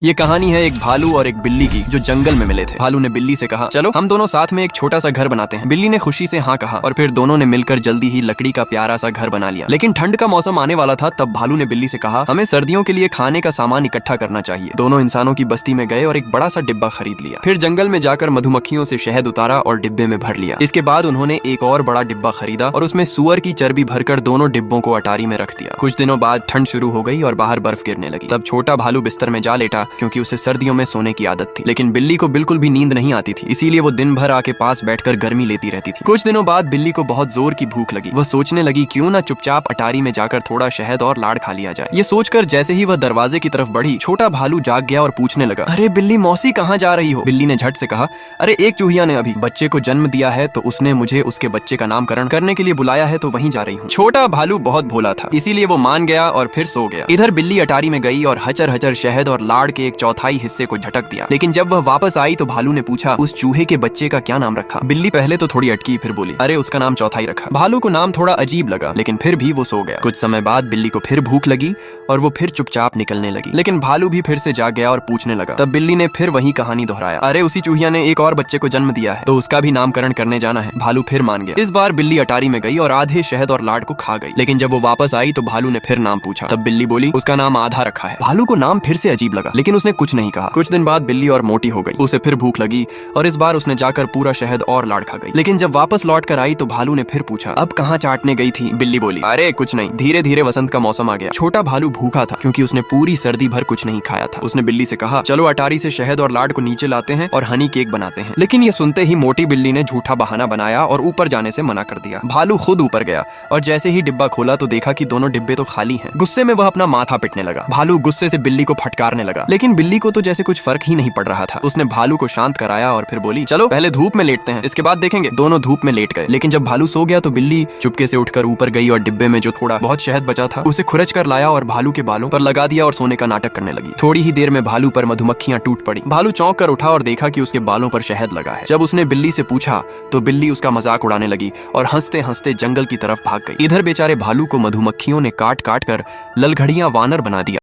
ये कहानी है एक भालू और एक बिल्ली की जो जंगल में मिले थे। भालू ने बिल्ली से कहा, चलो हम दोनों साथ में एक छोटा सा घर बनाते हैं। बिल्ली ने खुशी से हाँ कहा और फिर दोनों ने मिलकर जल्दी ही लकड़ी का प्यारा सा घर बना लिया। लेकिन ठंड का मौसम आने वाला था, तब भालू ने बिल्ली से कहा, हमें सर्दियों के लिए खाने का सामान इकट्ठा करना चाहिए। दोनों इंसानों की बस्ती में गए और एक बड़ा सा डिब्बा खरीद लिया। फिर जंगल में जाकर मधुमक्खियों से शहद उतारा और डिब्बे में भर लिया। इसके बाद उन्होंने एक और बड़ा डिब्बा खरीदा और उसमें सुअर की चर्बी भरकर दोनों डिब्बों को अटारी में रख दिया। कुछ दिनों बाद ठंड शुरू हो गई और बाहर बर्फ गिरने लगी। तब छोटा भालू बिस्तर में जा लेटा, क्योंकि उसे सर्दियों में सोने की आदत थी। लेकिन बिल्ली को बिल्कुल भी नींद नहीं आती थी, इसीलिए वो दिन भर आके पास बैठकर गर्मी लेती रहती थी। कुछ दिनों बाद बिल्ली को बहुत जोर की भूख लगी। वह सोचने लगी, क्यों ना चुपचाप अटारी में जाकर थोड़ा शहद और लाड़ खा लिया जाए। ये सोचकर जैसे ही वह दरवाजे की तरफ बढ़ी, छोटा भालू जाग गया और पूछने लगा, अरे बिल्ली मौसी कहाँ जा रही हो? बिल्ली ने झट से कहा, अरे एक चूहिया ने अभी बच्चे को जन्म दिया है, तो उसने मुझे उसके बच्चे का नामकरण करने के लिए बुलाया है, तो वहीं जा रही हूँ। छोटा भालू बहुत भोला था, इसीलिए वो मान गया और फिर सो गया। इधर बिल्ली अटारी में गई और हचर हचर शहद और लाड़ के एक चौथाई हिस्से को झटक दिया। लेकिन जब वह वापस आई तो भालू ने पूछा, उस चूहे के बच्चे का क्या नाम रखा? बिल्ली पहले तो थोड़ी अटकी, फिर बोली, अरे उसका नाम चौथाई रखा। भालू को नाम थोड़ा अजीब लगा, लेकिन फिर भी वो सो गया। कुछ समय बाद बिल्ली को फिर भूख लगी और वो फिर चुपचाप निकलने लगी। लेकिन भालू भी फिर से जाग गया और पूछने लगा। तब बिल्ली ने फिर वही कहानी दोहराया, अरे उसी चूहिया ने एक और बच्चे को जन्म दिया है, तो उसका भी नामकरण करने जाना है। भालू फिर मान गया। इस बार बिल्ली अटारी में गई और आधे शहद और लाड़ को खा गई। लेकिन जब वो वापस आई तो भालू ने फिर नाम पूछा। तब बिल्ली बोली, उसका नाम आधा रखा है। भालू को नाम फिर से अजीब लगा, लेकिन उसने कुछ नहीं कहा। कुछ दिन बाद बिल्ली और मोटी हो गई। उसे फिर भूख लगी और इस बार उसने जाकर पूरा शहद और लाड़ खा गई। लेकिन जब वापस लौट कर आई तो भालू ने फिर पूछा, अब कहाँ चाटने गई थी? बिल्ली बोली, अरे कुछ नहीं, धीरे धीरे वसंत का मौसम आ गया। छोटा भालू भूखा था, क्योंकि उसने पूरी सर्दी भर कुछ नहीं खाया था। उसने बिल्ली से कहा, चलो अटारी से शहद और लाड़ को नीचे लाते हैं और हनी केक बनाते हैं। लेकिन ये सुनते ही मोटी बिल्ली ने झूठा बहाना बनाया और ऊपर जाने से मना कर दिया। भालू खुद ऊपर गया और जैसे ही डिब्बा खोला तो देखा कि दोनों डिब्बे तो खाली हैं। गुस्से में वह अपना माथा पिटने लगा। भालू गुस्से से बिल्ली को फटकारने लगा, लेकिन बिल्ली को तो जैसे कुछ फर्क ही नहीं पड़ रहा था। उसने भालू को शांत कराया और फिर बोली, चलो पहले धूप में लेटते हैं, इसके बाद देखेंगे। दोनों धूप में लेट गए। लेकिन जब भालू सो गया तो बिल्ली चुपके से उठकर ऊपर गई और डिब्बे में जो थोड़ा बहुत शहद बचा था उसे खुरच कर लाया और भालू के बालों पर लगा दिया और सोने का नाटक करने लगी। थोड़ी ही देर में भालू पर मधुमक्खियां टूट पड़ी। भालू चौंक कर उठा और देखा कि उसके बालों पर शहद लगा है। जब उसने बिल्ली से पूछा तो बिल्ली उसका मजाक उड़ाने लगी और हंसते हंसते जंगल की तरफ भाग गई। इधर बेचारे भालू को मधुमक्खियों ने काट काट कर ललघड़ियां वानर बना दिया।